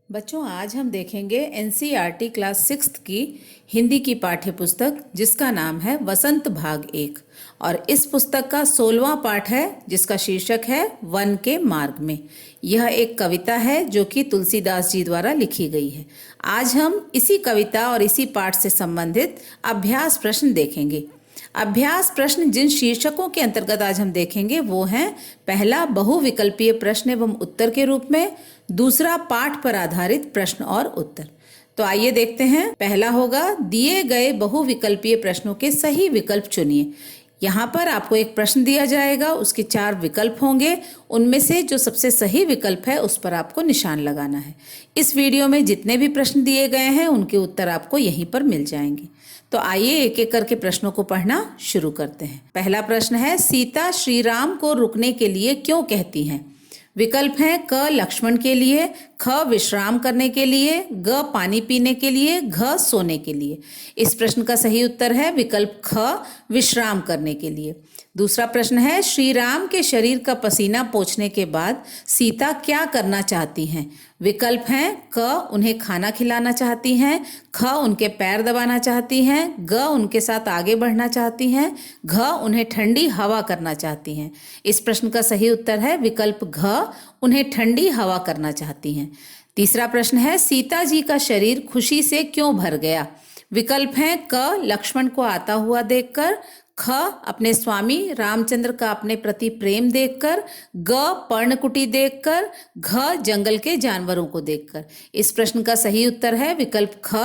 बच्चों, आज हम देखेंगे एनसीईआरटी क्लास 6 की हिंदी की पाठ्य पुस्तक जिसका नाम है वसंत भाग 1। और इस पुस्तक का 16वां पाठ है जिसका शीर्षक है वन के मार्ग में। यह एक कविता है जो कि तुलसीदास जी द्वारा लिखी गई है। आज हम इसी कविता और इसी पाठ से संबंधित अभ्यास प्रश्न देखेंगे। अभ्यास प्रश्न जिन शीर्षकों के अंतर्गत आज हम देखेंगे वो हैं: पहला, बहुविकल्पीय प्रश्न एवं उत्तर के रूप में; दूसरा, पाठ पर आधारित प्रश्न और उत्तर। तो आइए देखते हैं। पहला होगा, दिए गए बहुविकल्पीय प्रश्नों के सही विकल्प चुनिए। यहाँ पर आपको एक प्रश्न दिया जाएगा, उसके 4 विकल्प होंगे, उनमें से जो सबसे सही विकल्प है उस पर आपको निशान लगाना है। इस वीडियो में जितने भी प्रश्न दिए गए हैं उनके उत्तर आपको यहीं पर मिल जाएंगे। तो आइए एक एक करके प्रश्नों को पढ़ना शुरू करते हैं। पहला प्रश्न है, सीता श्री राम को रुकने के लिए क्यों कहती हैं? विकल्प हैं: क लक्ष्मण के लिए, ख विश्राम करने के लिए, ग पानी पीने के लिए, घ सोने के लिए। इस प्रश्न का सही उत्तर है विकल्प ख विश्राम करने के लिए। दूसरा प्रश्न है, श्री राम के शरीर का पसीना पोंछने के बाद सीता क्या करना चाहती हैं? विकल्प हैं: क उन्हें खाना खिलाना चाहती हैं, ख उनके पैर दबाना चाहती हैं, ग उनके साथ आगे बढ़ना चाहती हैं, घ उन्हें ठंडी हवा करना चाहती हैं। इस प्रश्न का सही उत्तर है विकल्प घ उन्हें ठंडी हवा करना चाहती हैं। तीसरा प्रश्न है, सीता जी का शरीर खुशी से क्यों भर गया? विकल्प हैं: क लक्ष्मण को आता हुआ देखकर, ख अपने स्वामी रामचंद्र का अपने प्रति प्रेम देखकर, ग पर्णकुटी देखकर, घ जंगल के जानवरों को देखकर। इस प्रश्न का सही उत्तर है विकल्प ख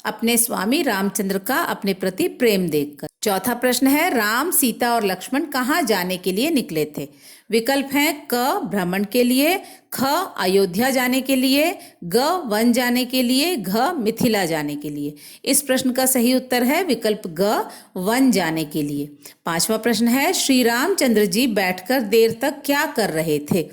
अपने स्वामी रामचंद्र का अपने प्रति प्रेम देखकर। चौथा प्रश्न है, राम, सीता और लक्ष्मण कहाँ जाने के लिए निकले थे? विकल्प हैं: क भ्रमण के लिए, ख अयोध्या जाने के लिए, ग वन जाने के लिए, घ मिथिला जाने के लिए। इस प्रश्न का सही उत्तर है विकल्प ग वन जाने के लिए। पांचवा प्रश्न है, श्री रामचंद्र जी बैठकर देर तक क्या कर रहे थे?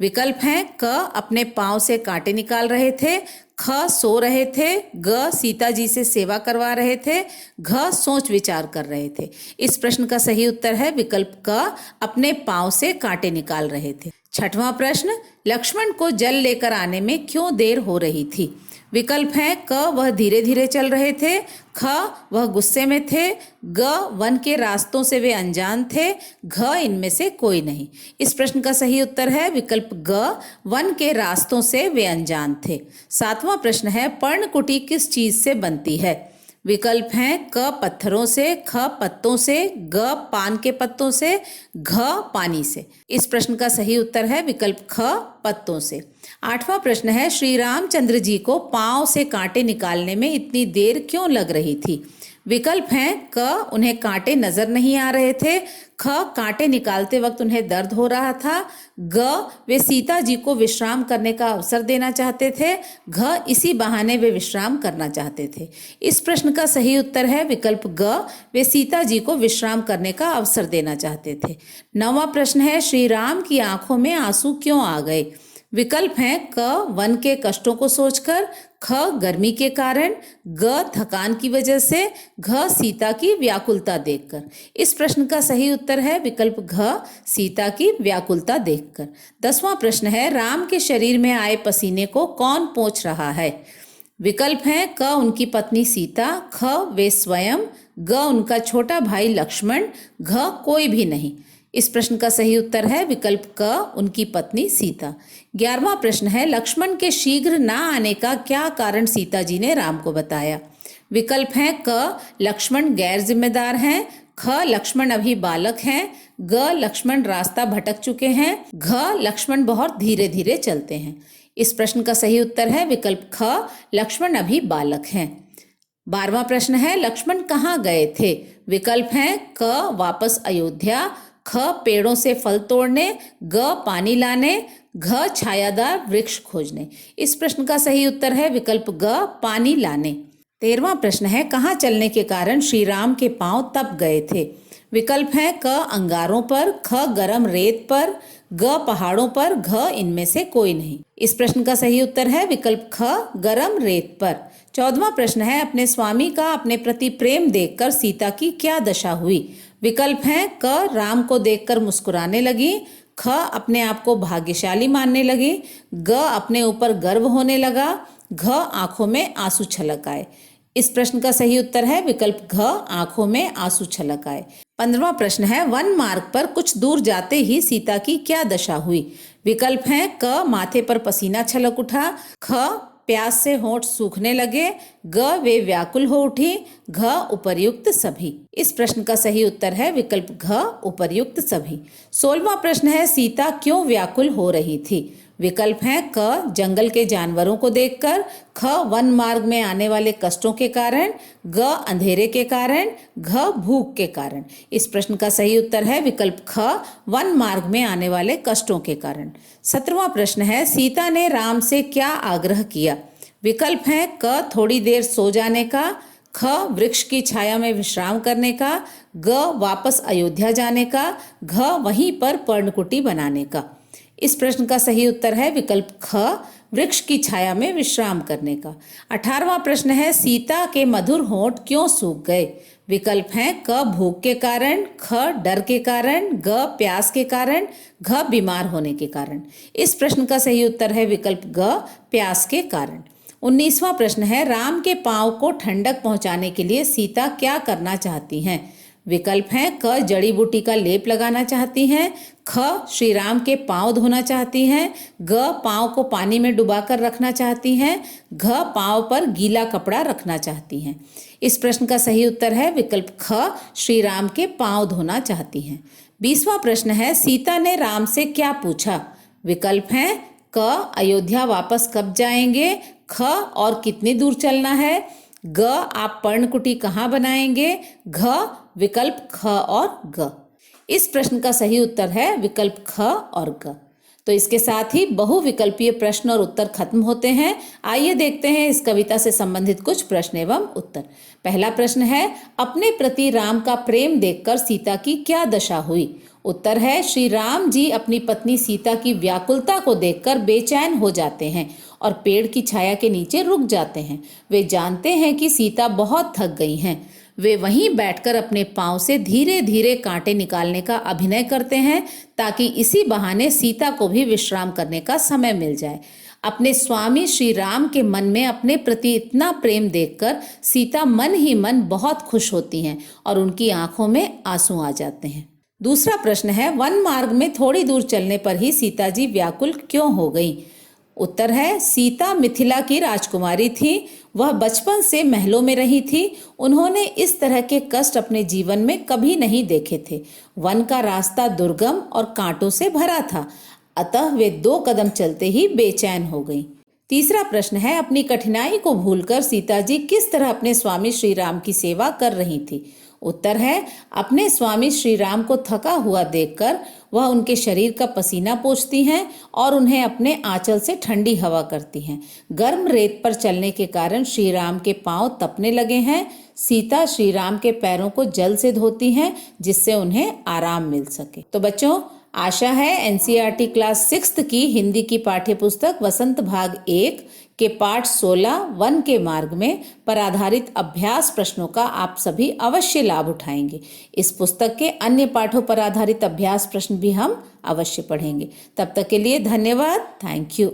विकल्प हैं: क अपने पांव से कांटे निकाल रहे थे, ख सो रहे थे, ग सीता जी से सेवा करवा रहे थे, घ सोच विचार कर रहे थे। इस प्रश्न का सही उत्तर है विकल्प क अपने पांव से कांटे निकाल रहे थे। छठवां प्रश्न, लक्ष्मण को जल लेकर आने में क्यों देर हो रही थी? विकल्प हैं: क वह धीरे धीरे चल रहे थे, ख वह गुस्से में थे, ग वन के रास्तों से वे अनजान थे, घ इनमें से कोई नहीं। इस प्रश्न का सही उत्तर है विकल्प ग वन के रास्तों से वे अनजान थे। सातवां प्रश्न है, पर्णकुटी किस चीज से बनती है? विकल्प हैं: क पत्थरों से, ख पत्तों से, ग पान के पत्तों से, घ पानी से। इस प्रश्न का सही उत्तर है विकल्प ख पत्तों से। आठवां प्रश्न है, श्री रामचंद्र जी को पांव से कांटे निकालने में इतनी देर क्यों लग रही थी? विकल्प हैं: क उन्हें कांटे नजर नहीं आ रहे थे, ख कांटे निकालते वक्त उन्हें दर्द हो रहा था, ग वे सीता जी को विश्राम करने का अवसर देना चाहते थे, घ इसी बहाने वे विश्राम करना चाहते थे। इस प्रश्न का सही उत्तर है विकल्प ग वे सीता जी को विश्राम करने का अवसर देना चाहते थे। नौवां प्रश्न है, श्री राम की आंखों में आंसू क्यों आ गए? विकल्प हैं: क वन के कष्टों को सोचकर, ख गर्मी के कारण, ग थकान की वजह से, घ सीता की व्याकुलता देखकर। इस प्रश्न का सही उत्तर है विकल्प घ सीता की व्याकुलता देखकर। 10वां प्रश्न है, राम के शरीर में आए पसीने को कौन पोंछ रहा है? विकल्प हैं: क उनकी पत्नी सीता, ख वे स्वयं, ग उनका छोटा भाई लक्ष्मण, घ कोई भी नहीं। इस प्रश्न का सही उत्तर है विकल्प क उनकी पत्नी सीता। 11वां प्रश्न है, लक्ष्मण के शीघ्र ना आने का क्या कारण सीता जी ने राम को बताया? विकल्प हैं: क लक्ष्मण गैर जिम्मेदार हैं, ख लक्ष्मण अभी बालक हैं, ग लक्ष्मण रास्ता भटक चुके हैं, घ लक्ष्मण बहुत धीरे धीरे चलते हैं। इस प्रश्न का सही उत्तर है विकल्प ख लक्ष्मण अभी बालक हैं। 12वां प्रश्न है, लक्ष्मण कहाँ गए थे? विकल्प हैं: क वापस अयोध्या, ख पेड़ों से फल तोड़ने, ग पानी लाने, घ छायादार वृक्ष खोजने। इस प्रश्न का सही उत्तर है विकल्प ग पानी लाने। 13वां प्रश्न है, कहाँ चलने के कारण श्री राम के पांव तप गए थे? विकल्प हैं: क अंगारों पर, ख गरम रेत पर, ग पहाड़ों पर, घ इनमें से कोई नहीं। इस प्रश्न का सही उत्तर है विकल्प ख गरम रेत पर। 14वां प्रश्न है, अपने स्वामी का अपने प्रति प्रेम देखकर सीता की क्या दशा हुई? विकल्प हैं: क राम को देखकर मुस्कुराने लगी, ख अपने आप को भाग्यशाली मानने लगी, ग अपने ऊपर गर्व होने लगा, घ आंखों में आंसू छलक आए। इस प्रश्न का सही उत्तर है विकल्प घ, आंखों में आंसू छलक आए। 15वां प्रश्न है, वन मार्ग पर कुछ दूर जाते ही सीता की क्या दशा हुई? विकल्प हैं क, माथे पर पसीना छलक उठा, ख, प्यास से होंठ सूखने लगे, ग, वे व्याकुल हो उठी, घ, उपर्युक्त सभी। इस प्रश्न का सही उत्तर है विकल्प घ, उपर्युक्त सभी। 16वां प्रश्न है, सीता क्यों व्याकुल हो रही थी? विकल्प हैं क, जंगल के जानवरों को देखकर, ख, वन मार्ग में आने वाले कष्टों के कारण, ग, अंधेरे के कारण, घ, भूख के कारण। इस प्रश्न का सही उत्तर है विकल्प ख, वन मार्ग में आने वाले कष्टों के कारण। 17वां प्रश्न है, सीता ने राम से क्या आग्रह किया? विकल्प हैं क, थोड़ी देर सो जाने का, ख, वृक्ष की छाया में विश्राम करने का, ग, वापस अयोध्या जाने का, घ, वहीं पर पर्णकुटी बनाने का। इस प्रश्न का सही उत्तर है विकल्प ख, वृक्ष की छाया में विश्राम करने का। 18वां प्रश्न है, सीता के मधुर होंठ क्यों सूख गए? विकल्प हैं क, भूख के कारण, ख, डर के कारण, ग, प्यास के कारण, घ, बीमार होने के कारण। इस प्रश्न का सही उत्तर है विकल्प ग, प्यास के कारण। 19वां प्रश्न है, राम के पांव को ठंडक पहुंचाने के लिए सीता क्या करना चाहती हैं? विकल्प हैं क, जड़ी बूटी का लेप लगाना चाहती हैं, ख, श्री राम के पांव धोना चाहती हैं, ग, पांव को पानी में डुबाकर रखना चाहती हैं, घ, पांव पर गीला कपड़ा रखना चाहती हैं। इस प्रश्न का सही उत्तर है विकल्प ख, श्री राम के पांव धोना चाहती हैं। 20वां प्रश्न है, सीता ने राम से क्या पूछा? विकल्प हैं क, अयोध्या वापस कब जाएंगे, ख, और कितनी दूर चलना है, ग, आप पर्णकुटी कहाँ बनाएंगे, घ, विकल्प ख और ग। इस प्रश्न का सही उत्तर है विकल्प ख और ग। तो इसके साथ ही बहुविकल्पीय प्रश्न और उत्तर खत्म होते हैं। आइए देखते हैं इस कविता से संबंधित कुछ प्रश्न एवं उत्तर। पहला प्रश्न है, अपने प्रति राम का प्रेम देखकर सीता की क्या दशा हुई? उत्तर है, श्री राम जी अपनी पत्नी सीता की व्याकुलता को देखकर बेचैन हो जाते हैं और पेड़ की छाया के नीचे रुक जाते हैं। वे जानते हैं कि सीता बहुत थक गई हैं। वे वहीं बैठकर अपने पांव से धीरे धीरे कांटे निकालने का अभिनय करते हैं ताकि इसी बहाने सीता को भी विश्राम करने का समय मिल जाए। अपने स्वामी श्री राम के मन में अपने प्रति इतना प्रेम देखकर सीता मन ही मन बहुत खुश होती हैं और उनकी आंखों में आंसू आ जाते हैं। दूसरा प्रश्न है, वन मार्ग में थोड़ी दूर चलने पर ही सीता जी व्याकुल क्यों हो गई? उत्तर है, सीता मिथिला की राजकुमारी थी। वह बचपन से महलों में रही थी। उन्होंने इस तरह के कष्ट अपने जीवन में कभी नहीं देखे थे। वन का रास्ता दुर्गम और कांटों से भरा था, अतः वे 2 कदम चलते ही बेचैन हो गईं। तीसरा प्रश्न है, अपनी कठिनाई को भूलकर सीता जी किस तरह अपने स्वामी श्री राम की सेवा कर रही थी? उत्तर है, अपने स्वामी श्री राम को थका हुआ देखकर वह उनके शरीर का पसीना पोंछती हैं और उन्हें अपने आंचल से ठंडी हवा करती हैं। गर्म रेत पर चलने के कारण श्री राम के पांव तपने लगे हैं। सीता श्री राम के पैरों को जल से धोती हैं जिससे उन्हें आराम मिल सके। तो बच्चों, आशा है एनसीईआरटी क्लास 6th की हिंदी की पाठ्य पुस्तक वसंत भाग 1 के पाठ 16 वन के मार्ग में पर आधारित अभ्यास प्रश्नों का आप सभी अवश्य लाभ उठाएंगे। इस पुस्तक के अन्य पाठों पर आधारित अभ्यास प्रश्न भी हम अवश्य पढ़ेंगे। तब तक के लिए धन्यवाद। Thank you.